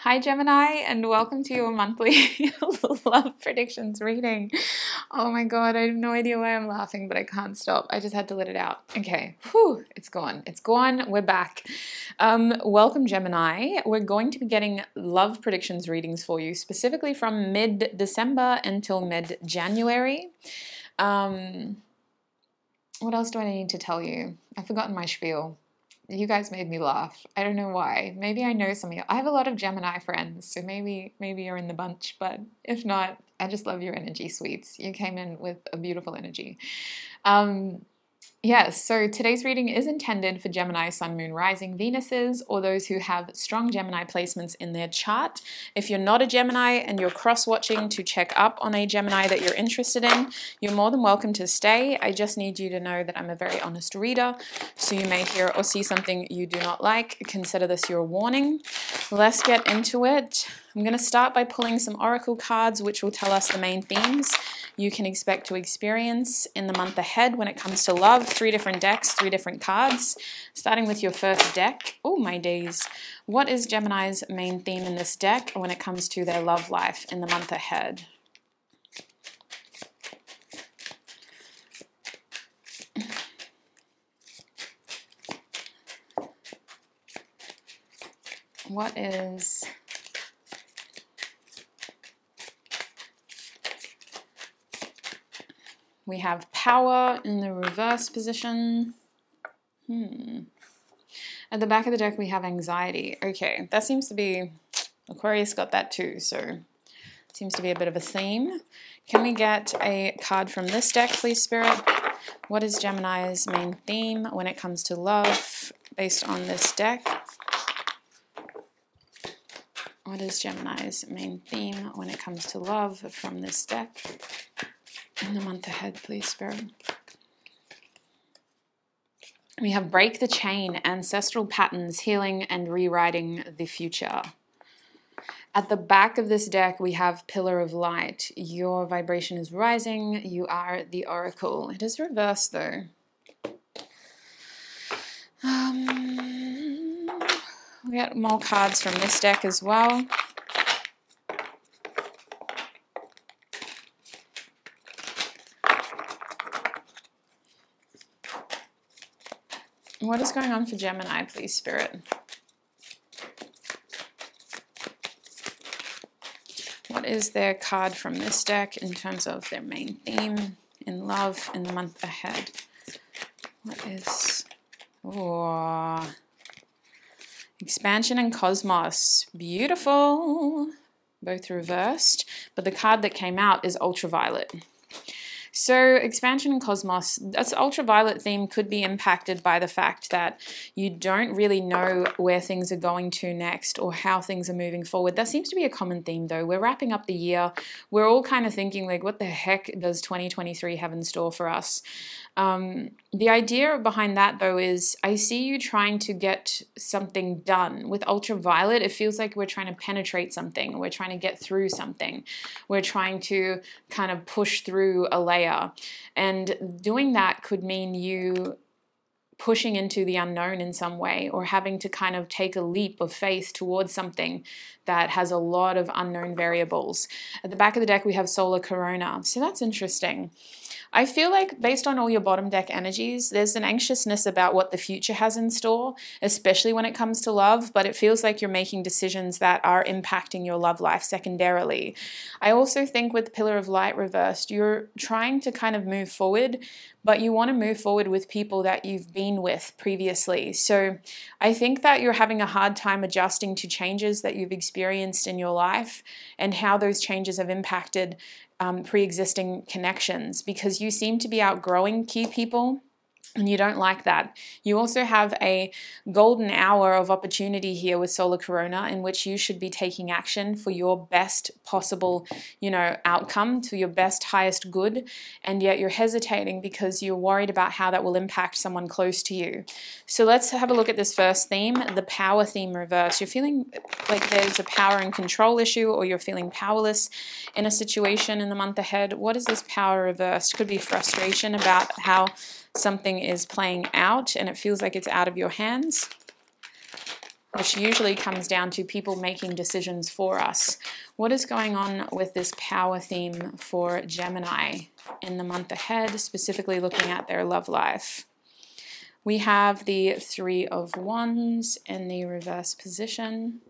Hi Gemini, and welcome to your monthly love predictions reading. Oh my god, I have no idea why I'm laughing, but I can't stop. I just had to let it out. Okay, whew, it's gone. It's gone. We're back. Welcome Gemini. We're going to be getting love predictions readings for you, specifically from mid-December until mid-January. What else do I need to tell you? I've forgotten my spiel. You guys made me laugh. I don't know why. Maybe I know some of you. I have a lot of Gemini friends, so maybe you're in the bunch, but if not, I just love your energy, sweets. You came in with a beautiful energy. Yes, so today's reading is intended for Gemini, Sun, Moon, Rising, Venuses, or those who have strong Gemini placements in their chart. If you're not a Gemini and you're cross-watching to check up on a Gemini that you're interested in, you're more than welcome to stay. I just need you to know that I'm a very honest reader, so you may hear or see something you do not like. Consider this your warning. Let's get into it. I'm going to start by pulling some oracle cards, which will tell us the main themes you can expect to experience in the month ahead when it comes to love. 3 different decks, 3 different cards. Starting with your first deck. Oh my days. What is Gemini's main theme in this deck when it comes to their love life in the month ahead? What is... We have power in the reverse position. At the back of the deck, we have anxiety. Okay, that seems to be... Aquarius got that too, so seems to be a bit of a theme. Can we get a card from this deck, please, Spirit? What is Gemini's main theme when it comes to love based on this deck? What is Gemini's main theme when it comes to love from this deck? In the month ahead, please, Spirit. We have break the chain, ancestral patterns, healing and rewriting the future. At the back of this deck, we have pillar of light. Your vibration is rising. You are the oracle. It is reversed, though. We get more cards from this deck as well. What is going on for Gemini, please, Spirit? What is their card from this deck in terms of their main theme in love in the month ahead? What is... Oh, expansion and cosmos. Beautiful. Both reversed. But the card that came out is ultraviolet. So expansion and cosmos, this ultraviolet theme could be impacted by the fact that you don't really know where things are going to next or how things are moving forward. That seems to be a common theme though. We're wrapping up the year. We're all kind of thinking like, what the heck does 2023 have in store for us? The idea behind that though is I see you trying to get something done. With ultraviolet, it feels like we're trying to penetrate something. We're trying to get through something. We're trying to kind of push through a layer. And doing that could mean you pushing into the unknown in some way or having to kind of take a leap of faith towards something that has a lot of unknown variables. At the back of the deck, we have solar corona. So that's interesting. I feel like based on all your bottom deck energies, there's an anxiousness about what the future has in store, especially when it comes to love, but it feels like you're making decisions that are impacting your love life secondarily. I also think with Pillar of Light reversed, you're trying to kind of move forward, but you want to move forward with people that you've been with previously. So I think that you're having a hard time adjusting to changes that you've experienced in your life and how those changes have impacted pre-existing connections, because you seem to be outgrowing key people and you don't like that. You also have a golden hour of opportunity here with Solar Corona in which you should be taking action for your best possible, outcome, to your best, highest good, and yet you're hesitating because you're worried about how that will impact someone close to you. So let's have a look at this first theme, the power theme reverse. You're feeling like there's a power and control issue, or you're feeling powerless in a situation in the month ahead. What is this power reverse? Could be frustration about how something is playing out and it feels like it's out of your hands. which usually comes down to people making decisions for us. What is going on with this power theme for Gemini in the month ahead, specifically looking at their love life? We have the Three of Wands in the reverse position.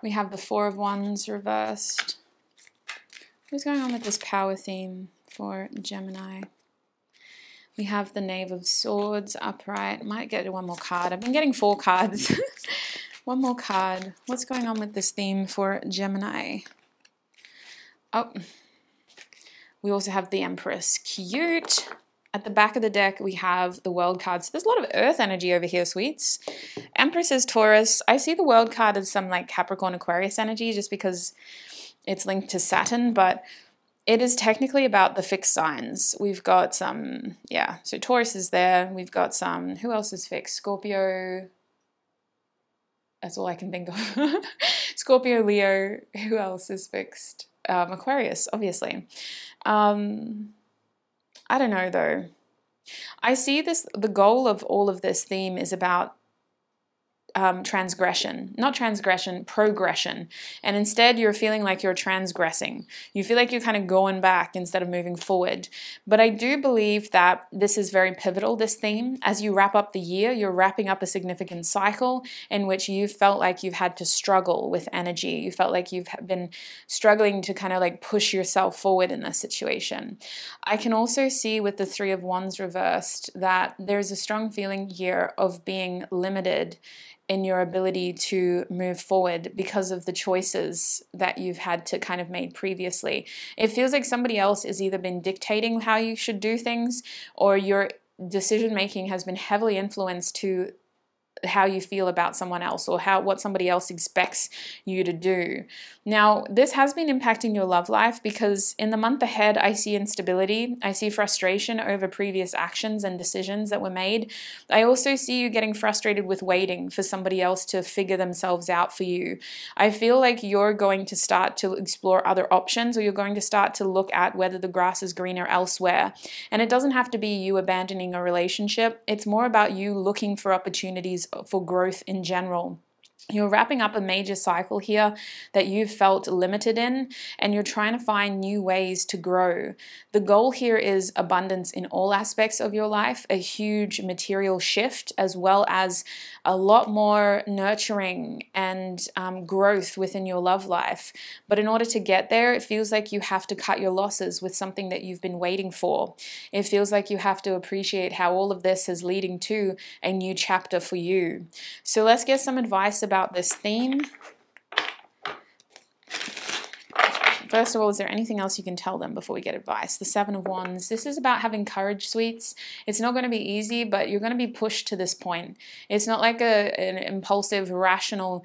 We have the Four of Wands reversed. What's going on with this power theme for Gemini? We have the Knave of Swords upright. Might get one more card. I've been getting 4 cards. One more card. What's going on with this theme for Gemini? Oh, we also have the Empress. Cute. At the back of the deck, we have the World card. So there's a lot of earth energy over here, sweets. Empress is Taurus. I see the World card as some like Capricorn Aquarius energy just because it's linked to Saturn, but it is technically about the fixed signs. We've got some, yeah, so Taurus is there. We've got some, who else is fixed? Scorpio. That's all I can think of. Scorpio, Leo, who else is fixed? Aquarius, obviously. I don't know though. I see this, the goal of all of this theme is about transgression, not transgression, progression. And instead you're feeling like you're transgressing. You feel like you're kind of going back instead of moving forward. But I do believe that this is very pivotal, this theme. As you wrap up the year, you're wrapping up a significant cycle in which you felt like you've had to struggle with energy. You felt like you've been struggling to kind of like push yourself forward in this situation. I can also see with the Three of Wands reversed that there's a strong feeling here of being limited in your ability to move forward because of the choices that you've had to kind of made previously. It feels like somebody else has either been dictating how you should do things, or your decision making has been heavily influenced to how you feel about someone else, or what somebody else expects you to do. Now, this has been impacting your love life because in the month ahead, I see instability. I see frustration over previous actions and decisions that were made. I also see you getting frustrated with waiting for somebody else to figure themselves out for you. I feel like you're going to start to explore other options, or you're going to start to look at whether the grass is greener elsewhere. And it doesn't have to be you abandoning a relationship. It's more about you looking for opportunities for growth in general. You're wrapping up a major cycle here that you've felt limited in, and you're trying to find new ways to grow. The goal here is abundance in all aspects of your life, a huge material shift, as well as a lot more nurturing and growth within your love life. But in order to get there, it feels like you have to cut your losses with something that you've been waiting for. It feels like you have to appreciate how all of this is leading to a new chapter for you. So let's get some advice about this theme. First of all, is there anything else you can tell them before we get advice? The Seven of Wands. This is about having courage, sweets. It's not going to be easy, but you're going to be pushed to this point. It's not like an impulsive, irrational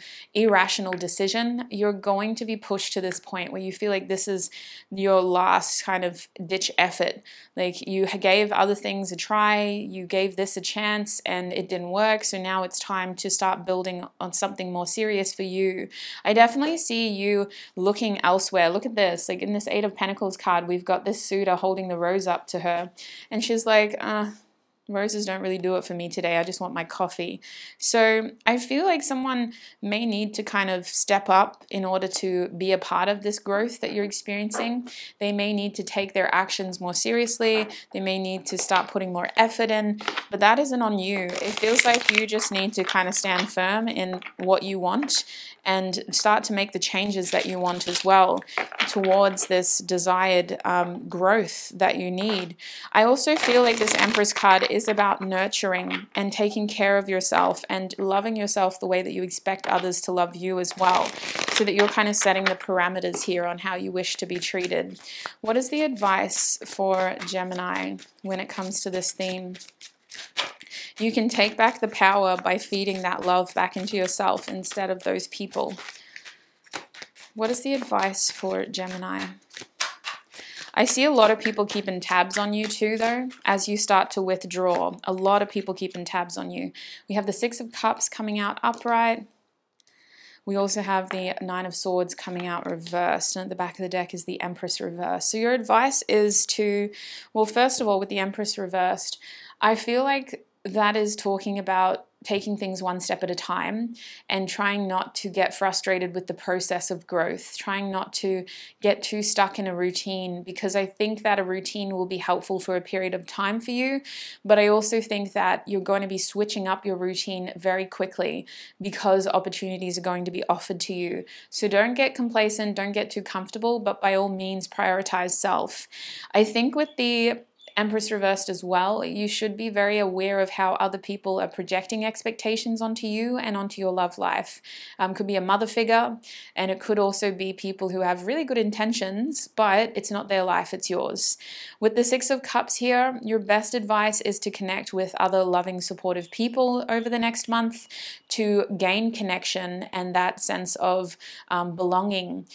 decision. You're going to be pushed to this point where you feel like this is your last kind of ditch effort. Like you gave other things a try, you gave this a chance, and it didn't work. So now it's time to start building on something more serious for you. I definitely see you looking elsewhere. Look at this, like in this Eight of Pentacles card, we've got this suitor holding the rose up to her, and she's like, roses don't really do it for me today. I just want my coffee. So I feel like someone may need to kind of step up in order to be a part of this growth that you're experiencing. They may need to take their actions more seriously. They may need to start putting more effort in, but that isn't on you. It feels like you just need to kind of stand firm in what you want and start to make the changes that you want as well towards this desired growth that you need. I also feel like this Empress card is about nurturing and taking care of yourself and loving yourself the way that you expect others to love you as well, so that you're kind of setting the parameters here on how you wish to be treated. What is the advice for Gemini when it comes to this theme? You can take back the power by feeding that love back into yourself instead of those people. What is the advice for Gemini? I see a lot of people keeping tabs on you too, though, as you start to withdraw. A lot of people keeping tabs on you. We have the Six of Cups coming out upright. We also have the Nine of Swords coming out reversed, and at the back of the deck is the Empress reversed. So your advice is to, well, first of all, with the Empress reversed, I feel like that is talking about taking things one step at a time and trying not to get frustrated with the process of growth, trying not to get too stuck in a routine, because I think that a routine will be helpful for a period of time for you. But I also think that you're going to be switching up your routine very quickly because opportunities are going to be offered to you. So don't get complacent, don't get too comfortable, but by all means prioritize self. I think with the Empress reversed as well, you should be very aware of how other people are projecting expectations onto you and onto your love life. Could be a mother figure, and it could also be people who have really good intentions, but it's not their life, it's yours. With the Six of Cups here, your best advice is to connect with other loving, supportive people over the next month to gain connection and that sense of belonging.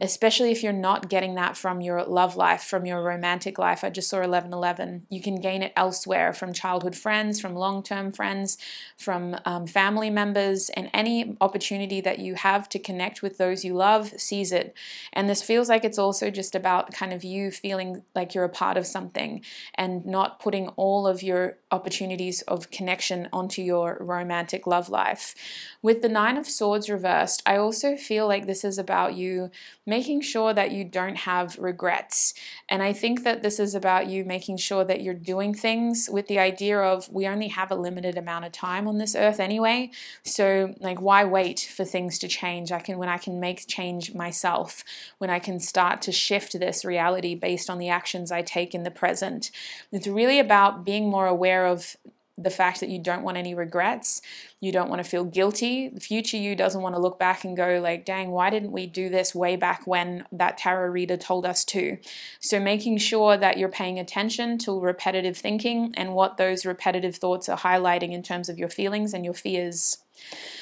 Especially if you're not getting that from your love life, from your romantic life. I just saw 1111. You can gain it elsewhere, from childhood friends, from long-term friends, from family members, and any opportunity that you have to connect with those you love, seize it. And this feels like it's also just about kind of you feeling like you're a part of something and not putting all of your opportunities of connection onto your romantic love life. With the Nine of Swords reversed, I also feel like this is about you making sure that you don't have regrets. And I think that this is about you making sure that you're doing things with the idea of, we only have a limited amount of time on this earth anyway. So like, why wait for things to change? When I can make change myself, when I can start to shift this reality based on the actions I take in the present. It's really about being more aware of the fact that you don't want any regrets. You don't want to feel guilty. The future you doesn't want to look back and go like, dang, why didn't we do this way back when that tarot reader told us to? So making sure that you're paying attention to repetitive thinking and what those repetitive thoughts are highlighting in terms of your feelings and your fears.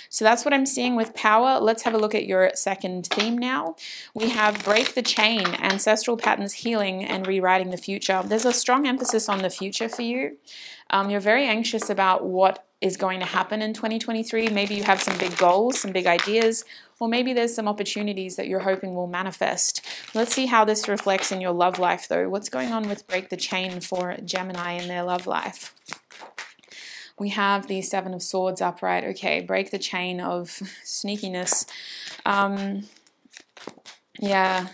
So that's what I'm seeing with power. Let's have a look at your second theme now. We have break the chain, ancestral patterns, healing, and rewriting the future. There's a strong emphasis on the future for you. You're very anxious about what is going to happen in 2023. Maybe you have some big goals, some big ideas, or maybe there's some opportunities that you're hoping will manifest. Let's see how this reflects in your love life though. What's going on with break the chain for Gemini in their love life? We have the Seven of Swords upright. Okay, break the chain of sneakiness. Yeah.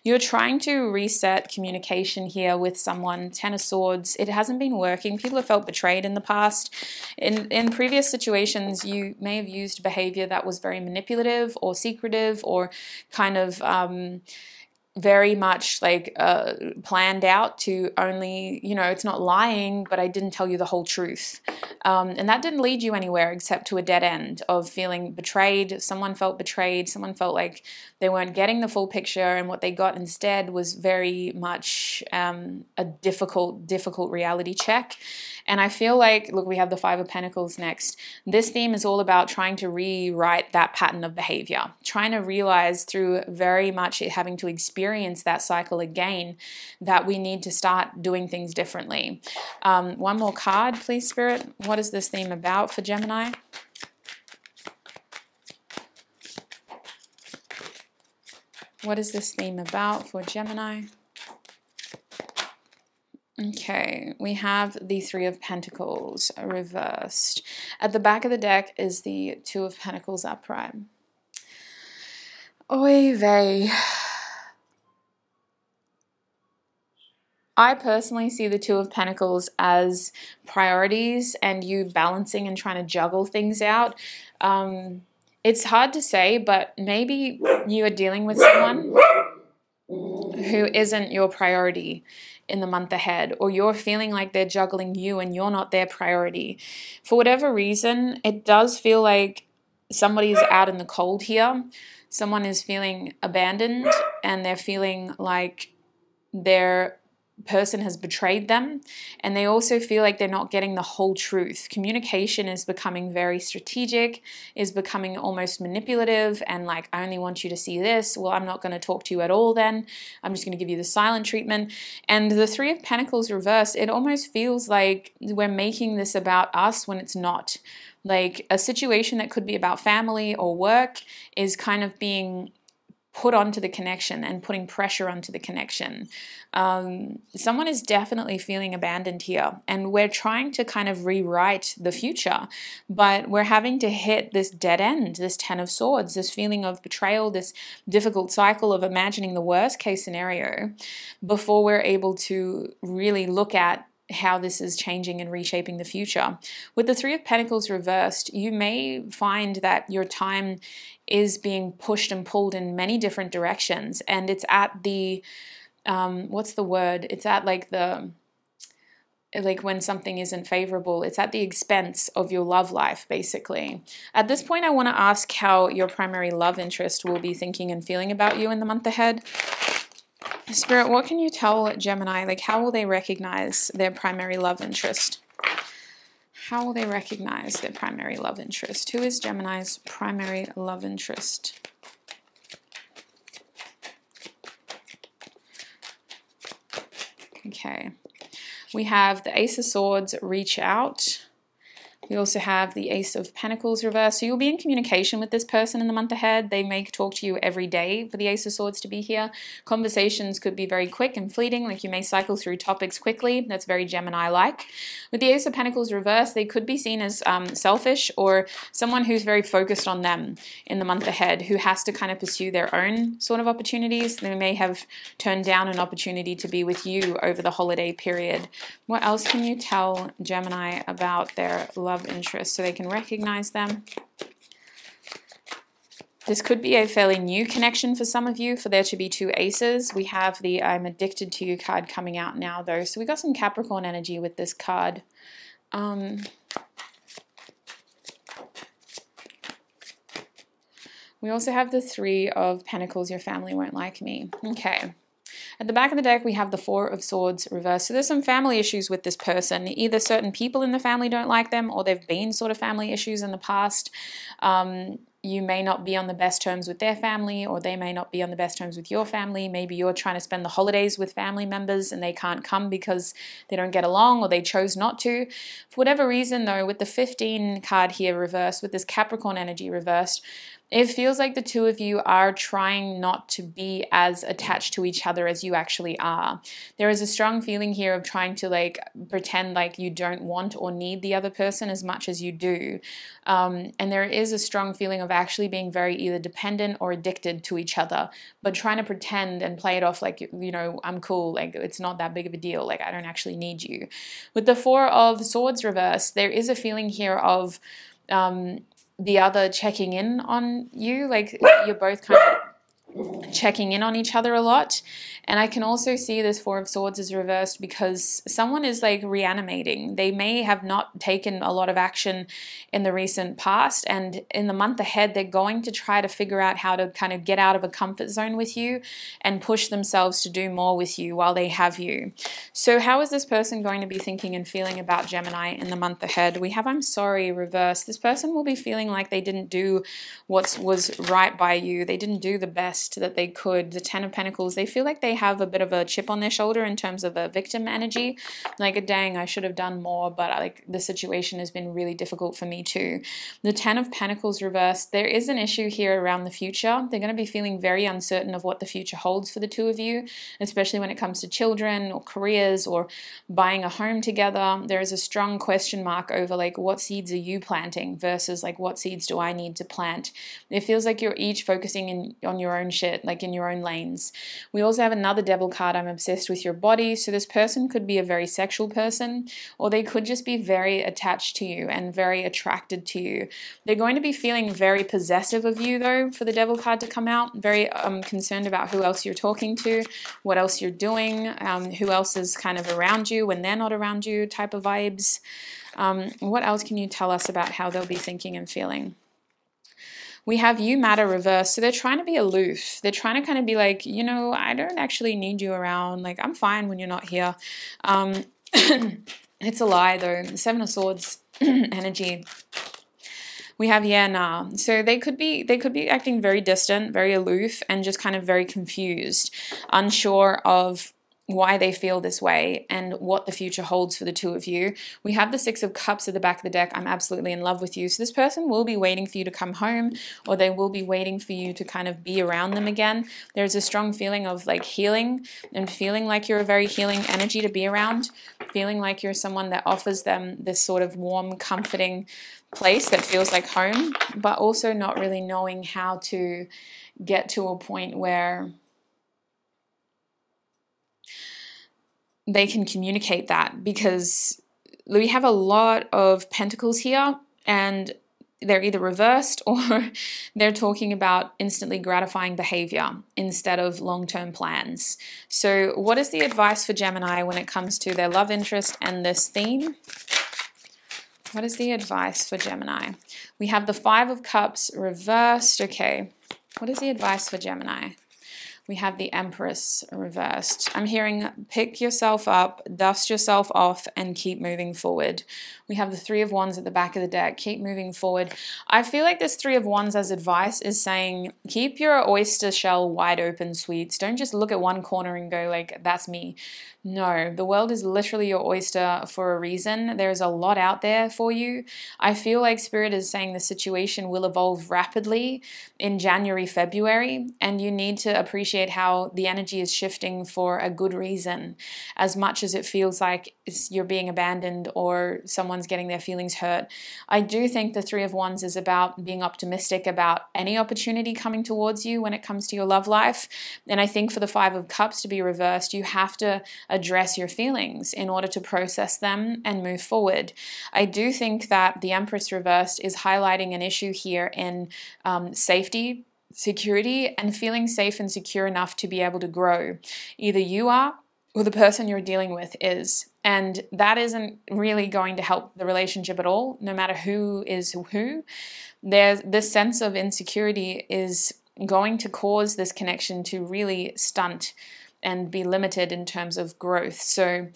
You're trying to reset communication here with someone. Ten of Swords. It hasn't been working. People have felt betrayed in the past. In previous situations, you may have used behavior that was very manipulative or secretive or kind of very much like planned out to only, it's not lying, but I didn't tell you the whole truth. And that didn't lead you anywhere except to a dead end of feeling betrayed. Someone felt betrayed. Someone felt like they weren't getting the full picture, and what they got instead was very much a difficult reality check. And I feel like, look, we have the Five of Pentacles next. This theme is all about trying to rewrite that pattern of behavior, trying to realize through very much having to experience that cycle again that we need to start doing things differently. One more card, please, Spirit. What is this theme about for Gemini? What is this theme about for Gemini? Okay, we have the Three of Pentacles reversed. At the back of the deck is the Two of Pentacles upright. Oy vey. I personally see the Two of Pentacles as priorities and you balancing and trying to juggle things out. It's hard to say, but maybe you are dealing with someone who isn't your priority in the month ahead, or you're feeling like they're juggling you and you're not their priority. For whatever reason, it does feel like somebody's out in the cold here. Someone is feeling abandoned and they're feeling like they're person has betrayed them, and they also feel like they're not getting the whole truth. Communication is becoming very strategic, is becoming almost manipulative, and like, I only want you to see this. Well, I'm not going to talk to you at all then. I'm just going to give you the silent treatment. And the Three of Pentacles reversed, it almost feels like we're making this about us when it's not. Like a situation that could be about family or work is kind of being put onto the connection and putting pressure onto the connection. Someone is definitely feeling abandoned here, and we're trying to kind of rewrite the future, but we're having to hit this dead end, this Ten of Swords, this feeling of betrayal, this difficult cycle of imagining the worst case scenario before we're able to really look at how this is changing and reshaping the future. With the Three of Pentacles reversed, you may find that your time is being pushed and pulled in many different directions, and it's at the what's the word? It's at like when something isn't favorable, it's at the expense of your love life, basically. At this point, I want to ask how your primary love interest will be thinking and feeling about you in the month ahead. Spirit, what can you tell Gemini? Like, how will they recognize their primary love interest? How will they recognize their primary love interest? Who is Gemini's primary love interest? Okay. We have the Ace of Swords, reach out. We also have the Ace of Pentacles reversed. So you'll be in communication with this person in the month ahead. They may talk to you every day for the Ace of Swords to be here. Conversations could be very quick and fleeting, like you may cycle through topics quickly. That's very Gemini-like. With the Ace of Pentacles reversed, they could be seen as selfish, or someone who's very focused on them in the month ahead, who has to kind of pursue their own sort of opportunities. They may have turned down an opportunity to be with you over the holiday period. What else can you tell Gemini about their love interest so they can recognize them? This could be a fairly new connection for some of you, for there to be two aces. We have the I'm addicted to you card coming out now, though. So we got some Capricorn energy with this card. We also have the Three of Pentacles, your family won't like me. Okay. At the back of the deck, we have the Four of Swords reversed. So there's some family issues with this person. Either certain people in the family don't like them, or they've been sort of family issues in the past. You may not be on the best terms with their family, or they may not be on the best terms with your family. Maybe you're trying to spend the holidays with family members and they can't come because they don't get along or they chose not to. For whatever reason, though, with the 15 card here reversed, with this Capricorn energy reversed, it feels like the two of you are trying not to be as attached to each other as you actually are. There is a strong feeling here of trying to like pretend like you don't want or need the other person as much as you do. And there is a strong feeling of actually being very either dependent or addicted to each other, but trying to pretend and play it off like, you know, I'm cool, like it's not that big of a deal, like I don't actually need you. With the Four of Swords reversed, there is a feeling here of the other checking in on you, like you're both kind of checking in on each other a lot. And I can also see this Four of Swords is reversed because someone is like reanimating. They may have not taken a lot of action in the recent past, and in the month ahead they're going to try to figure out how to kind of get out of a comfort zone with you and push themselves to do more with you while they have you. So how is this person going to be thinking and feeling about Gemini in the month ahead? We have I'm sorry reversed. This person will be feeling like they didn't do what was right by you. They didn't do the best that they could. The Ten of Pentacles, they feel like they have a bit of a chip on their shoulder in terms of a victim energy, like dang, I should have done more, but like the situation has been really difficult for me too. The Ten of Pentacles reversed, there is an issue here around the future. They're going to be feeling very uncertain of what the future holds for the two of you, especially when it comes to children or careers or buying a home together. There is a strong question mark over like what seeds are you planting versus like what seeds do I need to plant. It feels like you're each focusing on your own shit, like in your own lanes. We also have another Devil card, I'm obsessed with your body. So this person could be a very sexual person, or they could just be very attached to you and very attracted to you. They're going to be feeling very possessive of you though for the Devil card to come out, very concerned about who else you're talking to, what else you're doing, who else is kind of around you when they're not around you type of vibes. What else can you tell us about how they'll be thinking and feeling? We have you matter reversed. So they're trying to be aloof. They're trying to kind of be like, you know, I don't actually need you around. Like, I'm fine when you're not here. It's a lie though. The Seven of Swords energy. We have yeah, nah. So they could be acting very distant, very aloof, and just kind of very confused, unsure of why they feel this way and what the future holds for the two of you. We have the Six of Cups at the back of the deck. I'm absolutely in love with you. So this person will be waiting for you to come home, or they will be waiting for you to kind of be around them again. There's a strong feeling of like healing and feeling like you're a very healing energy to be around, feeling like you're someone that offers them this sort of warm, comforting place that feels like home, but also not really knowing how to get to a point where they can communicate that, because we have a lot of pentacles here and they're either reversed or they're talking about instantly gratifying behavior instead of long-term plans. So what is the advice for Gemini when it comes to their love interest and this theme? What is the advice for Gemini? We have the Five of Cups reversed. Okay. What is the advice for Gemini? We have the Empress reversed. I'm hearing pick yourself up, dust yourself off, and keep moving forward. We have the Three of Wands at the back of the deck. Keep moving forward. I feel like this Three of Wands as advice is saying, keep your oyster shell wide open, sweets. Don't just look at one corner and go like, that's me. No, the world is literally your oyster for a reason. There's a lot out there for you. I feel like Spirit is saying the situation will evolve rapidly in January, February, and you need to appreciate how the energy is shifting for a good reason. As much as it feels like you're being abandoned or someone's getting their feelings hurt, I do think the Three of Wands is about being optimistic about any opportunity coming towards you when it comes to your love life. And I think for the Five of Cups to be reversed, you have to address your feelings in order to process them and move forward. I do think that the Empress reversed is highlighting an issue here in safety, security, and feeling safe and secure enough to be able to grow. Either you are or the person you're dealing with is. And that isn't really going to help the relationship at all, no matter who is who. There's this sense of insecurity is going to cause this connection to really stunt and be limited in terms of growth. So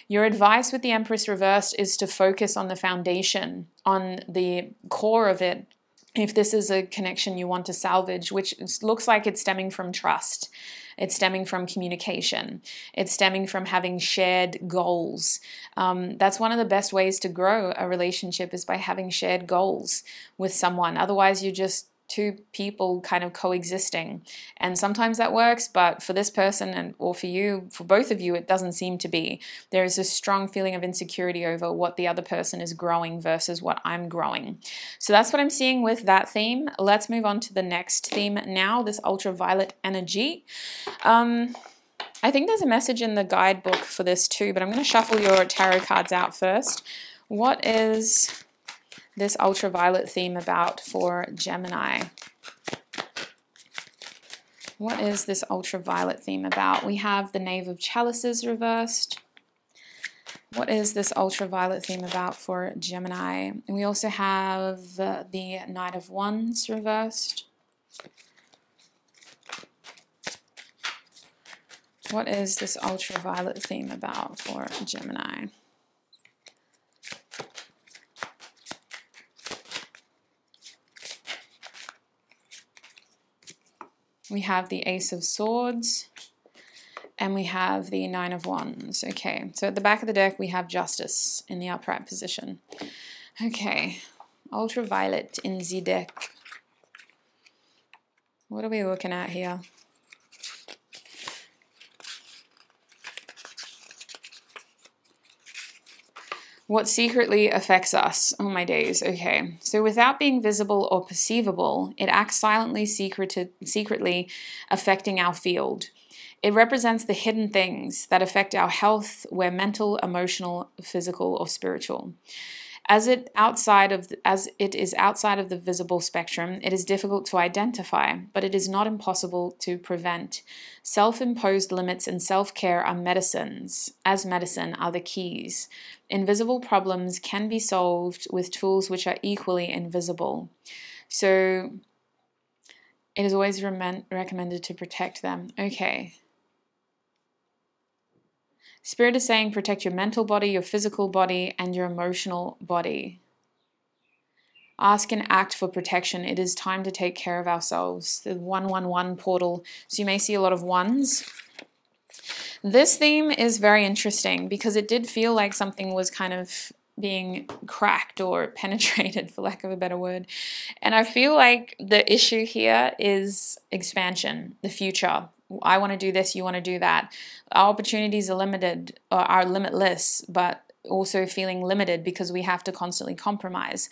your advice with the Empress reversed is to focus on the foundation, on the core of it. If this is a connection you want to salvage, which looks like it's stemming from trust, it's stemming from communication, it's stemming from having shared goals. That's one of the best ways to grow a relationship, is by having shared goals with someone. Otherwise, you're just two people kind of coexisting, and sometimes that works, but for this person and or for you, for both of you, it doesn't seem to be. There is a strong feeling of insecurity over what the other person is growing versus what I'm growing. So that's what I'm seeing with that theme. Let's move on to the next theme now, this ultraviolet energy. I think there's a message in the guidebook for this too, but I'm going to shuffle your tarot cards out first. What is this ultraviolet theme about for Gemini? What is this ultraviolet theme about? We have the Knave of Chalices reversed. What is this ultraviolet theme about for Gemini? And we also have the Knight of Wands reversed. What is this ultraviolet theme about for Gemini? We have the Ace of Swords, and we have the Nine of Wands. Okay, so at the back of the deck, we have Justice in the upright position. Okay, ultraviolet in the deck. What are we looking at here? What secretly affects us? Oh my days. Okay. So without being visible or perceivable, it acts silently, secretly affecting our field. It represents the hidden things that affect our health, whether mental, emotional, physical, or spiritual. As it is outside of the visible spectrum, it is difficult to identify, but it is not impossible to prevent. Self-imposed limits and self-care are medicines, as medicine are the keys. Invisible problems can be solved with tools which are equally invisible. So It is always recommended to protect them. Okay. Spirit is saying protect your mental body, your physical body, and your emotional body. Ask and act for protection. It is time to take care of ourselves. The 111 portal. So you may see a lot of ones. This theme is very interesting because it did feel like something was kind of being cracked or penetrated, for lack of a better word. And I feel like the issue here is expansion, the future. I want to do this, you want to do that. Our opportunities are limited, or are limitless, but also feeling limited because we have to constantly compromise.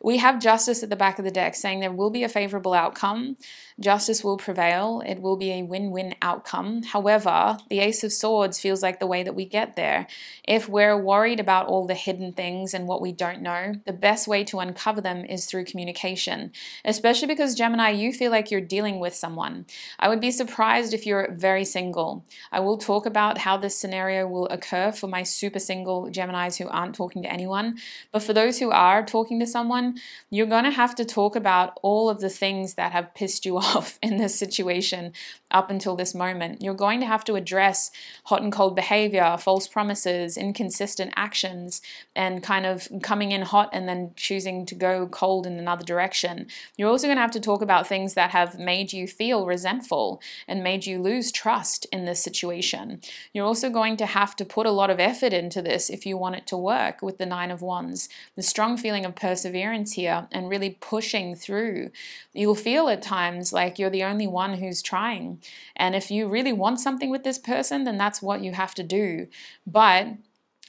We have justice at the back of the deck saying there will be a favorable outcome. Justice will prevail. It will be a win-win outcome. However, the Ace of Swords feels like the way that we get there. If we're worried about all the hidden things and what we don't know, the best way to uncover them is through communication, especially because, Gemini, you feel like you're dealing with someone. I would be surprised if you're very single. I will talk about how this scenario will occur for my super single Geminis who aren't talking to anyone. But for those who are talking to someone, you're going to have to talk about all of the things that have pissed you off in this situation up until this moment. You're going to have to address hot and cold behavior, false promises, inconsistent actions, and kind of coming in hot and then choosing to go cold in another direction. You're also going to have to talk about things that have made you feel resentful and made you lose trust in this situation. You're also going to have to put a lot of effort into this if you want it to work with the Nine of Wands. The strong feeling of perseverance here and really pushing through. You'll feel at times like you're the only one who's trying. And if you really want something with this person, then that's what you have to do. But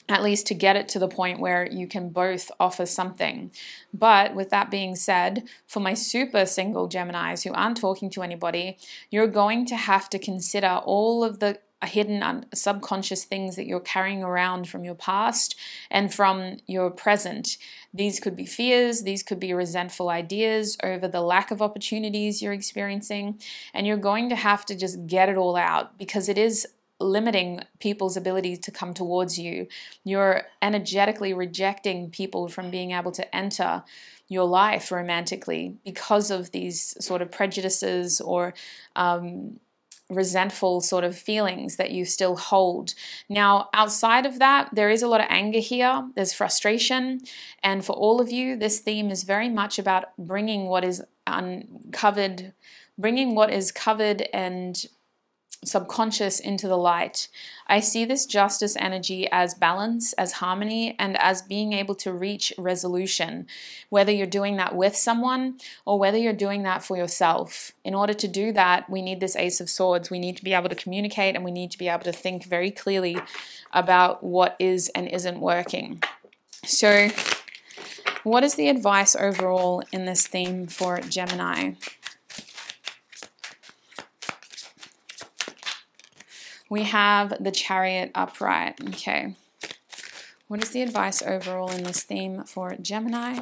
at least to get it to the point where you can both offer something. But with that being said, for my super single Geminis who aren't talking to anybody, you're going to have to consider all of the hidden subconscious things that you're carrying around from your past and from your present. These could be fears, these could be resentful ideas over the lack of opportunities you're experiencing, and you're going to have to just get it all out because it is limiting people's ability to come towards you. You're energetically rejecting people from being able to enter your life romantically because of these sort of prejudices or resentful sort of feelings that you still hold. Now, outside of that, there is a lot of anger here. There's frustration. And for all of you, this theme is very much about bringing what is uncovered, bringing what is covered and subconscious into the light. I see this justice energy as balance, as harmony, and as being able to reach resolution, whether you're doing that with someone or whether you're doing that for yourself. In order to do that, we need this Ace of Swords. We need to be able to communicate and we need to be able to think very clearly about what is and isn't working. So, what is the advice overall in this theme for Gemini? We have the Chariot upright. Okay. What is the advice overall in this theme for Gemini?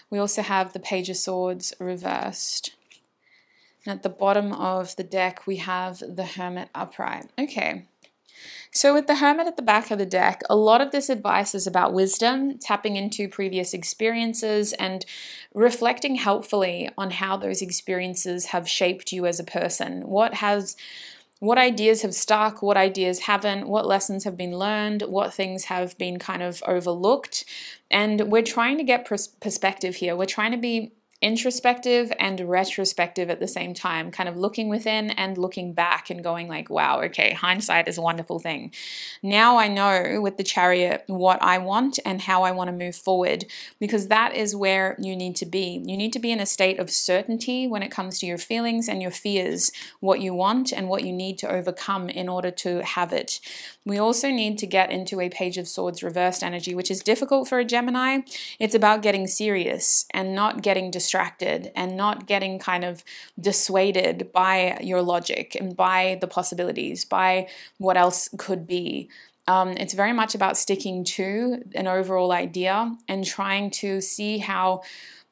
We also have the Page of Swords reversed. And at the bottom of the deck, we have the Hermit upright. Okay. So with the Hermit at the back of the deck, a lot of this advice is about wisdom, tapping into previous experiences and reflecting helpfully on how those experiences have shaped you as a person. What ideas have stuck, what ideas haven't, what lessons have been learned, what things have been kind of overlooked. And we're trying to get perspective here. We're trying to be introspective and retrospective at the same time, kind of looking within and looking back and going like, wow, okay, hindsight is a wonderful thing. Now I know with the Chariot what I want and how I want to move forward, because that is where you need to be. You need to be in a state of certainty when it comes to your feelings and your fears, what you want and what you need to overcome in order to have it. We also need to get into a Page of Swords reversed energy, which is difficult for a Gemini. It's about getting serious and not getting distracted and not getting kind of dissuaded by your logic and by the possibilities, by what else could be. It's very much about sticking to an overall idea and trying to see how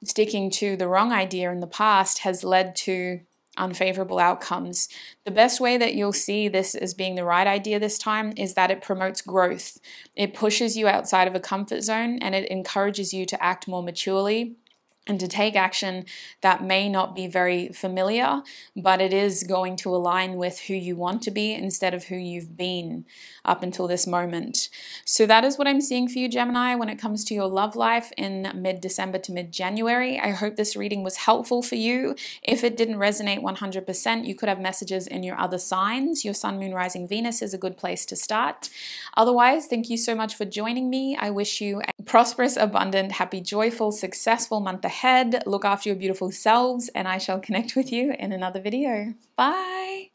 sticking to the wrong idea in the past has led to unfavorable outcomes. The best way that you'll see this as being the right idea this time is that it promotes growth. It pushes you outside of a comfort zone and it encourages you to act more maturely and to take action that may not be very familiar, but it is going to align with who you want to be instead of who you've been up until this moment. So that is what I'm seeing for you, Gemini, when it comes to your love life in mid-December to mid-January. I hope this reading was helpful for you. If it didn't resonate 100%, you could have messages in your other signs. Your Sun, Moon, Rising, Venus is a good place to start. Otherwise, thank you so much for joining me. I wish you a prosperous, abundant, happy, joyful, successful month ahead. Look after your beautiful selves, and I shall connect with you in another video. Bye!